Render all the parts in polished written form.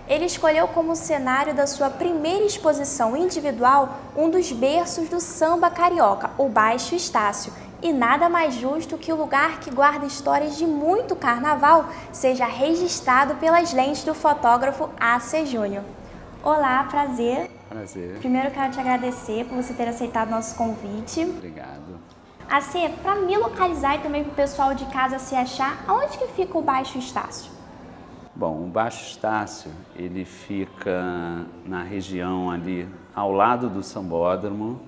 Ele escolheu como cenário da sua primeira exposição individual um dos berços do samba carioca, o Baixo Estácio. E nada mais justo que o lugar que guarda histórias de muito carnaval seja registrado pelas lentes do fotógrafo AC Júnior. Olá, prazer. Prazer. Primeiro quero te agradecer por você ter aceitado nosso convite. Obrigado. AC, para me localizar e também para o pessoal de casa se achar, aonde que fica o Baixo Estácio? Bom, o Baixo Estácio, ele fica na região ali ao lado do Sambódromo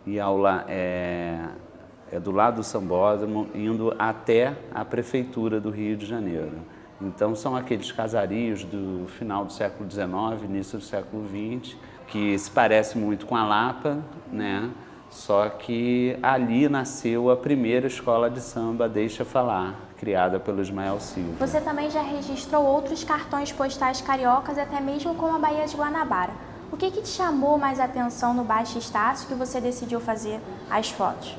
e é do lado do Sambódromo indo até a Prefeitura do Rio de Janeiro. Então são aqueles casarios do final do século XIX, início do século XX, que se parece muito com a Lapa, né? Só que ali nasceu a primeira escola de samba Deixa Falar, criada pelo Ismael Silva. Você também já registrou outros cartões postais cariocas, até mesmo como a Baía de Guanabara. O que te chamou mais a atenção no Baixo Estácio que você decidiu fazer as fotos?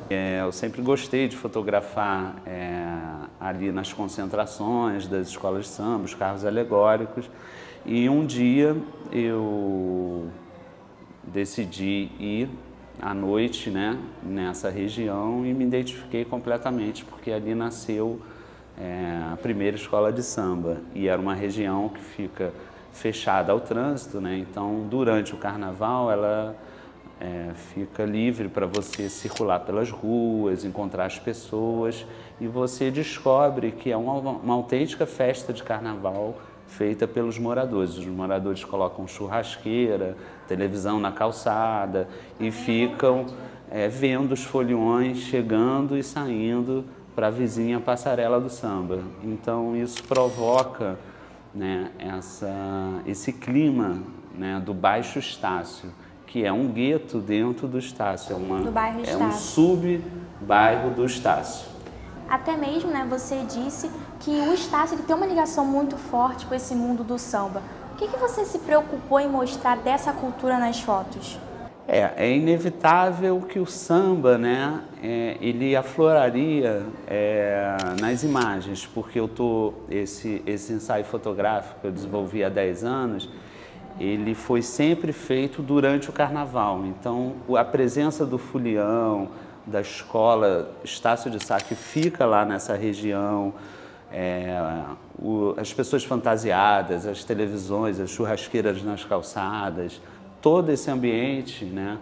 Eu sempre gostei de fotografar ali nas concentrações das escolas de samba, os carros alegóricos. E um dia eu decidi ir à noite, né, nessa região e me identifiquei completamente, porque ali nasceu a primeira escola de samba. E era uma região que fica fechada ao trânsito, né? Então durante o carnaval ela fica livre para você circular pelas ruas, encontrar as pessoas e você descobre que é uma autêntica festa de carnaval feita pelos moradores. Os moradores colocam churrasqueira, televisão na calçada e ficam vendo os foliões chegando e saindo para a vizinha passarela do samba. Então isso provoca, né, esse clima, né, do Baixo Estácio, que é um gueto dentro do Estácio, é um sub-bairro do Estácio. Até mesmo, né, você disse que o Estácio tem uma ligação muito forte com esse mundo do samba. O que você se preocupou em mostrar dessa cultura nas fotos? É inevitável que o samba, né, ele afloraria nas imagens, porque esse ensaio fotográfico que eu desenvolvi há 10 anos, ele foi sempre feito durante o carnaval. Então, a presença do folião, da escola Estácio de Sá, que fica lá nessa região, as pessoas fantasiadas, as televisões, as churrasqueiras nas calçadas, todo esse ambiente, né,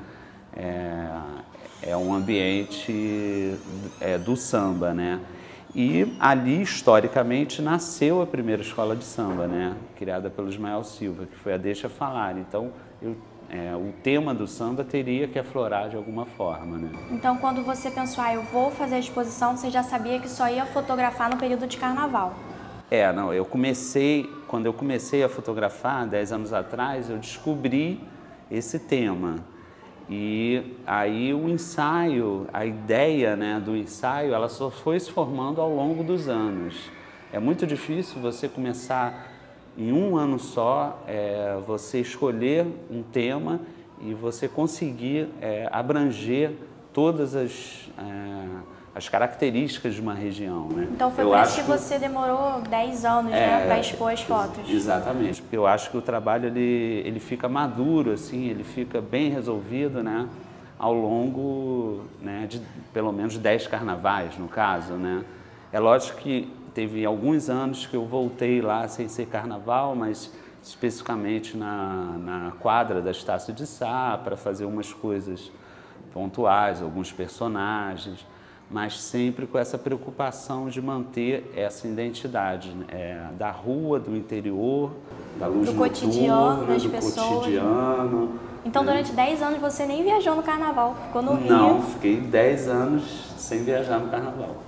é um ambiente do samba, né? E ali, historicamente, nasceu a primeira escola de samba, né, criada pelo Ismael Silva, que foi a Deixa Falar. Então, o tema do samba teria que aflorar de alguma forma, né? Então, quando você pensou, eu vou fazer a exposição, você já sabia que só ia fotografar no período de carnaval? Não, quando eu comecei a fotografar, 10 anos atrás, eu descobri esse tema. E aí o ensaio, a ideia, né, do ensaio, ela só foi se formando ao longo dos anos. É muito difícil você começar em um ano só, você escolher um tema e você conseguir abranger todas as características de uma região, né? Então foi por isso que você demorou 10 anos, né, para expor as fotos. Exatamente, porque eu acho que o trabalho ele fica maduro, assim, ele fica bem resolvido, né, ao longo, né, de pelo menos 10 carnavais, no caso, né? É lógico que teve alguns anos que eu voltei lá sem ser carnaval, mas especificamente na quadra da Estácio de Sá, para fazer umas coisas pontuais, alguns personagens, mas sempre com essa preocupação de manter essa identidade, né, da rua, do interior, da luz do noturna, cotidiano, das do pessoas. cotidiano. Então, durante 10 anos você nem viajou no carnaval, ficou no Rio? Não, fiquei 10 anos sem viajar no carnaval.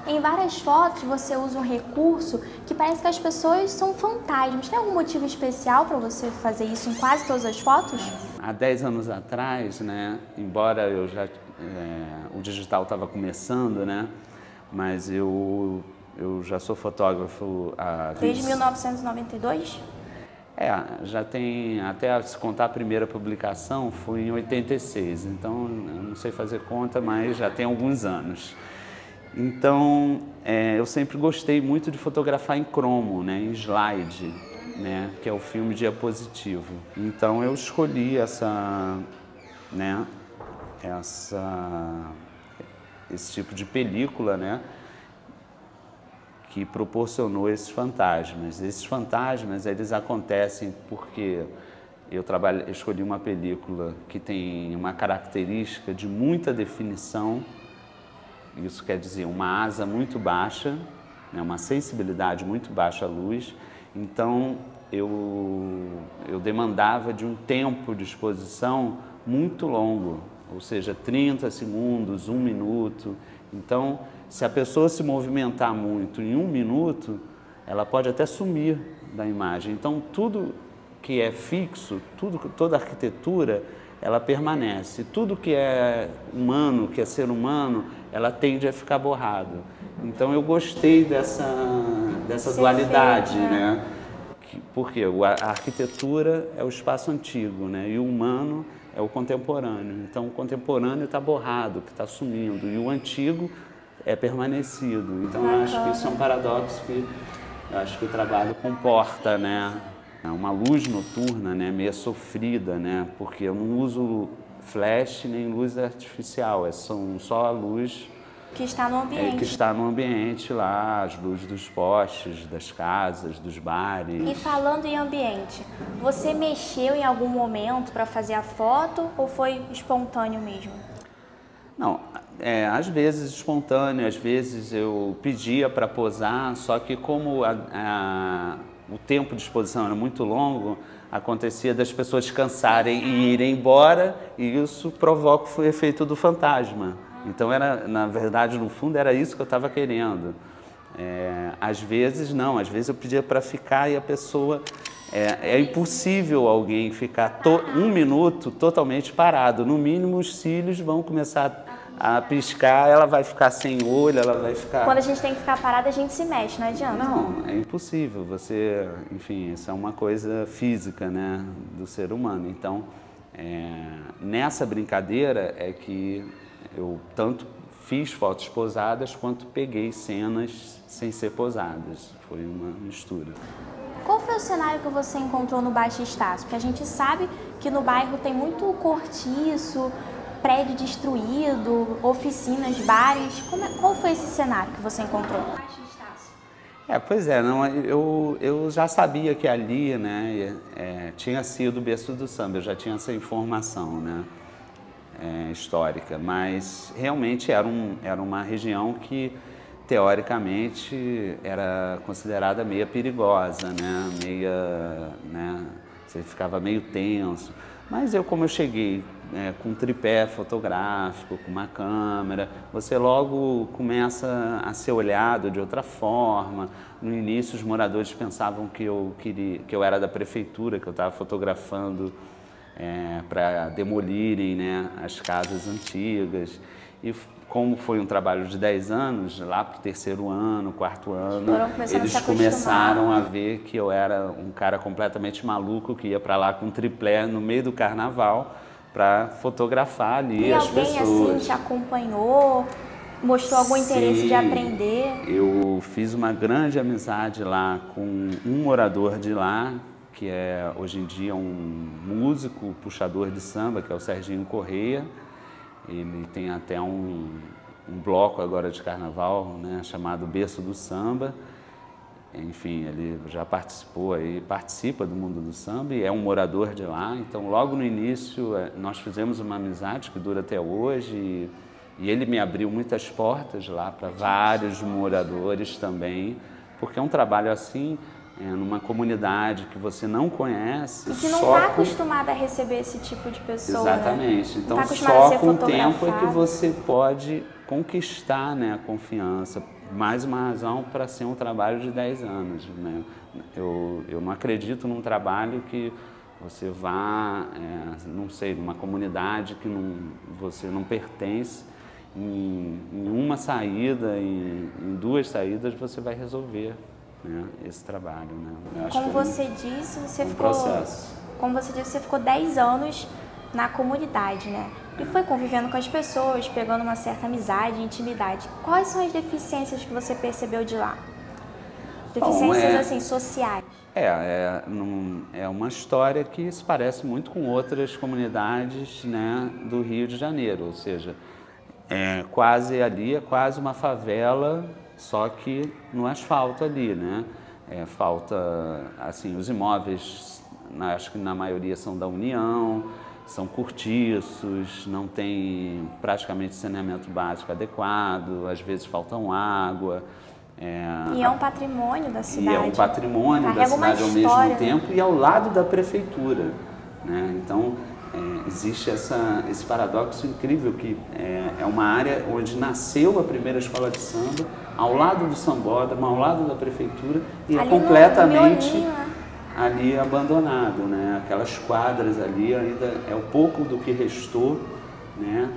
Em várias fotos você usa um recurso que parece que as pessoas são fantasmas. Tem algum motivo especial para você fazer isso em quase todas as fotos? Há 10 anos atrás, né, embora o digital estava começando, né, mas eu já sou fotógrafo há... Desde 1992? Já tem, até se contar a primeira publicação, foi em 86, então eu não sei fazer conta, mas já tem alguns anos. Então, eu sempre gostei muito de fotografar em cromo, né, em slide. né, que é o filme diapositivo. Então eu escolhi esse tipo de película, né, que proporcionou esses fantasmas. Esses fantasmas, eles acontecem porque eu escolhi uma película que tem uma característica de muita definição. Isso quer dizer uma asa muito baixa, né, uma sensibilidade muito baixa à luz. Então eu demandava de um tempo de exposição muito longo, ou seja, 30 segundos, 1 minuto. Então, se a pessoa se movimentar muito em 1 minuto, ela pode até sumir da imagem. Então, tudo que é fixo, toda a arquitetura, ela permanece. Tudo que é humano, que é ser humano, ela tende a ficar borrado. Então, eu gostei dessa dualidade, né? Porque a arquitetura é o espaço antigo, né? E o humano é o contemporâneo. Então, o contemporâneo está borrado, que está sumindo, e o antigo é permanecido. Então, eu acho que isso é um paradoxo que eu acho que o trabalho comporta, né? É uma luz noturna, né? Meio sofrida, né? Porque eu não uso flash nem luz artificial, são só a luz que está no ambiente. Que está no ambiente lá, as luzes dos postes, das casas, dos bares. E falando em ambiente, você mexeu em algum momento para fazer a foto ou foi espontâneo mesmo? Não, às vezes espontâneo, às vezes eu pedia para posar, só que como o tempo de exposição era muito longo, acontecia das pessoas cansarem e irem embora, e isso provoca o efeito do fantasma. Então, na verdade, no fundo, era isso que eu estava querendo. Às vezes, não. Às vezes eu pedia para ficar e a pessoa... É impossível alguém ficar 1 minuto totalmente parado. No mínimo, os cílios vão começar a piscar, ela vai ficar sem olho, ela vai ficar... Quando a gente tem que ficar parada, a gente se mexe, não adianta. Não, é impossível. Enfim, isso é uma coisa física, né, do ser humano. Então, nessa brincadeira é que eu tanto fiz fotos posadas quanto peguei cenas sem ser posadas. Foi uma mistura. Qual foi o cenário que você encontrou no Baixo Estácio? Porque a gente sabe que no bairro tem muito cortiço, prédio destruído, oficinas, bares. Qual foi esse cenário que você encontrou? Baixo Estácio. Pois é, não, eu já sabia que ali, né, tinha sido o berço do samba, eu já tinha essa informação, né? Histórica, mas realmente era uma região que teoricamente era considerada meio perigosa, né? Você ficava meio tenso. Mas como eu cheguei com um tripé fotográfico, com uma câmera, você logo começa a ser olhado de outra forma. No início os moradores pensavam que eu era da prefeitura, que eu estava fotografando para demolirem, né, as casas antigas. E como foi um trabalho de 10 anos, lá para o 3º ano, 4º ano, eles começaram a ver que eu era um cara completamente maluco que ia para lá com um triplé no meio do carnaval para fotografar ali as pessoas. E alguém assim te acompanhou? Mostrou algum interesse de aprender? Eu fiz uma grande amizade lá com um morador de lá, que hoje em dia um músico, puxador de samba, que é o Serginho Correia. Ele tem até um bloco agora de carnaval, né, chamado Berço do Samba. Enfim, ele já participa do mundo do samba e é um morador de lá. Então, logo no início, nós fizemos uma amizade que dura até hoje e ele me abriu muitas portas lá para vários moradores também, porque é um trabalho assim, numa comunidade que você não conhece. E que não está acostumada a receber esse tipo de pessoa. Exatamente. Né? Então, tá só com o tempo é que você pode conquistar, né, a confiança. Mais uma razão para ser um trabalho de 10 anos. Né? Eu não acredito num trabalho que você vá, não sei, numa comunidade que você não pertence. Em uma saída, em 2 saídas, você vai resolver, né, esse trabalho. Né? Como você disse, você ficou 10 anos na comunidade, né? E foi convivendo com as pessoas, pegando uma certa amizade, intimidade. Quais são as deficiências que você percebeu de lá? Deficiências, assim, sociais. É uma história que se parece muito com outras comunidades, né, do Rio de Janeiro, ou seja, é quase uma favela, só que no asfalto ali, né? Falta, assim, os imóveis, acho que na maioria são da União, são cortiços, não tem praticamente saneamento básico adequado, às vezes faltam água. E é um patrimônio da cidade. E é um patrimônio da cidade ao mesmo tempo e ao lado da prefeitura, né? Então, existe esse paradoxo incrível que é uma área onde nasceu a primeira escola de samba, ao lado do sambódromo, ao lado da prefeitura, e ali é completamente no miolinho, né? Ali abandonado, né? Aquelas quadras ali ainda é o pouco do que restou, né?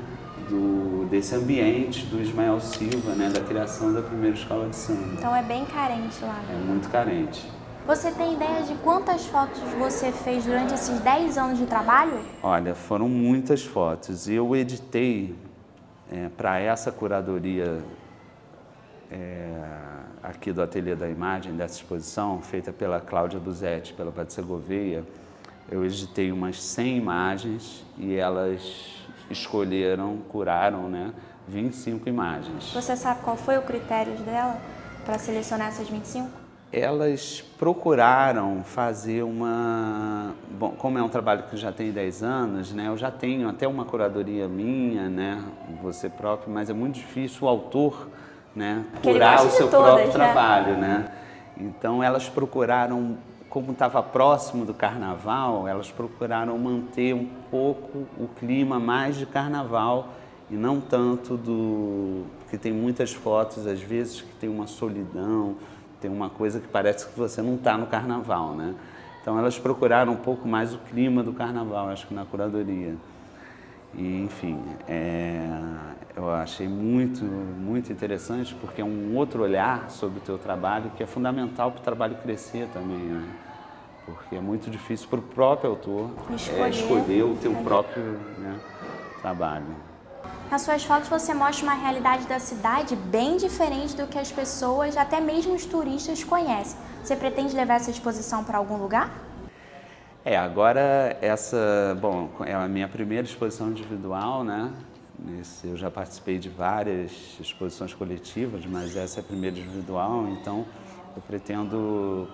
Desse ambiente do Ismael Silva, né? Da criação da primeira escola de samba. Então é bem carente lá, né? É muito carente. Você tem ideia de quantas fotos você fez durante esses 10 anos de trabalho? Olha, foram muitas fotos. Eu editei para essa curadoria aqui do Ateliê da Imagem, dessa exposição, feita pela Cláudia Buzetti, pela Patrícia Gouveia, eu editei umas 100 imagens e elas curaram, né, 25 imagens. Você sabe qual foi o critério dela para selecionar essas 25? Elas procuraram fazer Bom, como é um trabalho que já tem 10 anos, né, eu já tenho até uma curadoria minha, né, você próprio, mas é muito difícil o autor, né, curar o seu próprio trabalho, né? Então elas procuraram, como estava próximo do carnaval, elas procuraram manter um pouco o clima mais de carnaval e não tanto porque tem muitas fotos, às vezes, que tem uma solidão, tem uma coisa que parece que você não está no carnaval, né? Então elas procuraram um pouco mais o clima do carnaval, acho que na curadoria. E, enfim, eu achei muito, muito interessante, porque é um outro olhar sobre o teu trabalho que é fundamental para o trabalho crescer também, né? Porque é muito difícil para o próprio autor escolher o teu próprio, né, trabalho. Nas suas fotos você mostra uma realidade da cidade bem diferente do que as pessoas, até mesmo os turistas, conhecem. Você pretende levar essa exposição para algum lugar? Agora bom, é a minha primeira exposição individual, né? Eu já participei de várias exposições coletivas, mas essa é a primeira individual, então eu pretendo,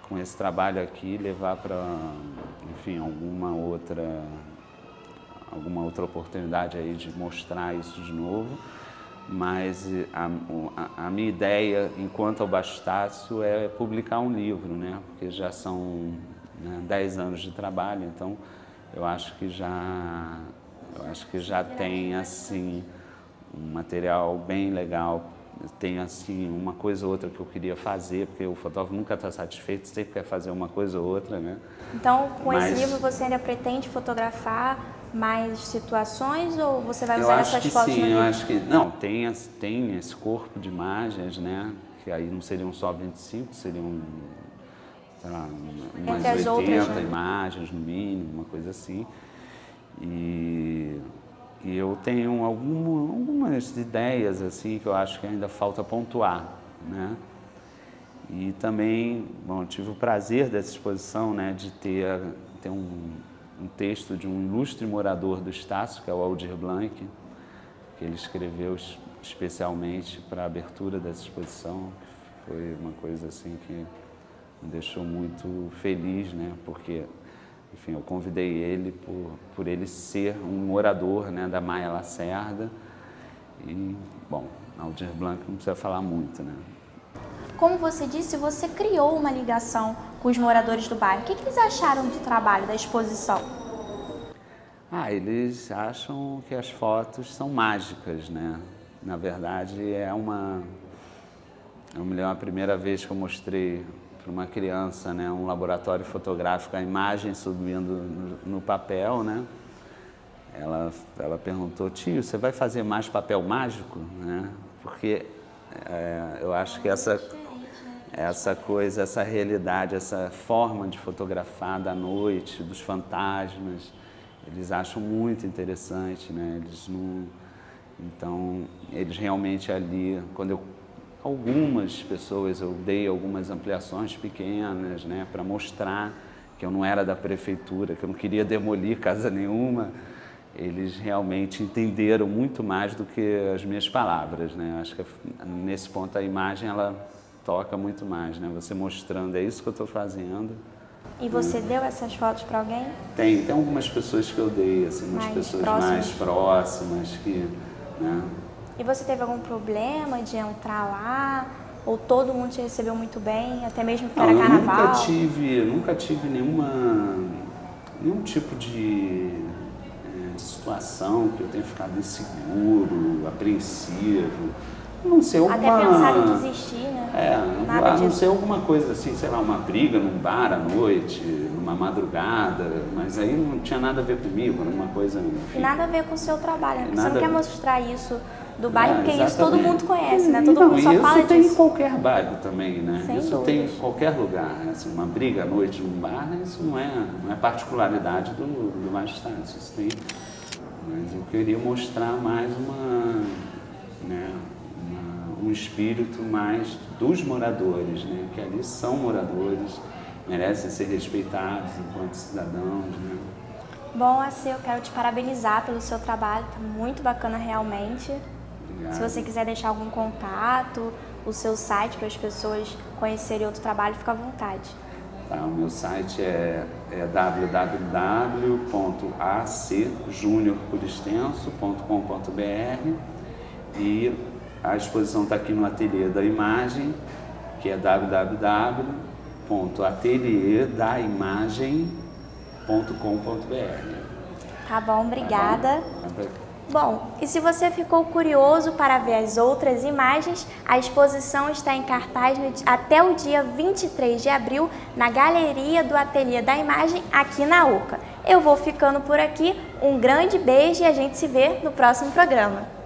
com esse trabalho aqui, levar para, enfim, alguma outra oportunidade aí de mostrar isso de novo. Mas a minha ideia, enquanto ao Baixo Estácio, é publicar um livro, né? Porque já são 10 anos de trabalho, então eu acho que já tem, assim, um material bem legal. Tem, assim, uma coisa ou outra que eu queria fazer, porque o fotógrafo nunca está satisfeito, sempre quer fazer uma coisa ou outra, né? Então, esse livro você ainda pretende fotografar mais situações ou você vai usar essas fotos no livro? Eu acho que sim, não, tem esse corpo de imagens, né? Que aí não seriam só 25, seriam, sei lá, umas 80 outras, né? Imagens no mínimo, uma coisa assim. E eu tenho algumas ideias assim que eu acho que ainda falta pontuar, né? E também, bom, eu tive o prazer dessa exposição, né, de ter um texto de um ilustre morador do Estácio, que é o Aldir Blanc, que ele escreveu especialmente para a abertura dessa exposição, que foi uma coisa assim que me deixou muito feliz, né, porque, enfim, eu convidei ele por ele ser um morador, né, da Maia Lacerda. E, bom, Aldir Blanc não precisa falar muito, né? Como você disse, você criou uma ligação com os moradores do bairro. O que eles acharam do trabalho, da exposição? Eles acham que as fotos são mágicas, né? Na verdade, eu me lembro a primeira vez que eu mostrei para uma criança, né, um laboratório fotográfico, a imagem subindo no papel, né? Ela perguntou: tio, você vai fazer mais papel mágico, né? Porque eu acho que essa coisa, essa realidade, essa forma de fotografar da noite, dos fantasmas, eles acham muito interessante, né? Então, eles realmente ali, quando eu algumas pessoas, eu dei algumas ampliações pequenas, né, para mostrar que eu não era da prefeitura, que eu não queria demolir casa nenhuma. Eles realmente entenderam muito mais do que as minhas palavras, né? Acho que nesse ponto a imagem ela toca muito mais, né? Você mostrando, é isso que eu estou fazendo. E você deu essas fotos para alguém? Tem algumas pessoas que eu dei, assim, umas pessoas mais próximas que, né? E você teve algum problema de entrar lá? Ou todo mundo te recebeu muito bem, até mesmo porque era carnaval? Nunca tive nenhum tipo de situação que eu tenha ficado inseguro, apreensivo. Não sei, até pensar em desistir, né? A não ser alguma coisa assim, sei lá, uma briga num bar à noite, numa madrugada, mas aí não tinha nada a ver comigo, era uma coisa... Enfim. E nada a ver com o seu trabalho, né? Porque você não quer mostrar isso do bairro, porque exatamente. Isso todo mundo conhece, né? Todo mundo só fala disso. Isso tem em qualquer bairro também, né? Sem isso dúvidas. Tem em qualquer lugar. Assim, uma briga à noite num bar, isso não é particularidade do magistrado. Isso tem... Mas eu queria mostrar mais um espírito mais dos moradores, né? Que ali são moradores, merecem ser respeitados enquanto cidadãos, né? Bom, assim, eu quero te parabenizar pelo seu trabalho, tá muito bacana realmente. Obrigado. Se você quiser deixar algum contato, o seu site para as pessoas conhecerem outro trabalho, fica à vontade. Tá, o meu site é www.acjuniorporextenso.com.br e a exposição está aqui no Ateliê da Imagem, que é www.atelierdaimagem.com.br. Tá bom, obrigada. Tá bom? Bom, e se você ficou curioso para ver as outras imagens, a exposição está em cartaz até o dia 23 de abril na Galeria do Ateliê da Imagem, aqui na UCA. Eu vou ficando por aqui, um grande beijo e a gente se vê no próximo programa.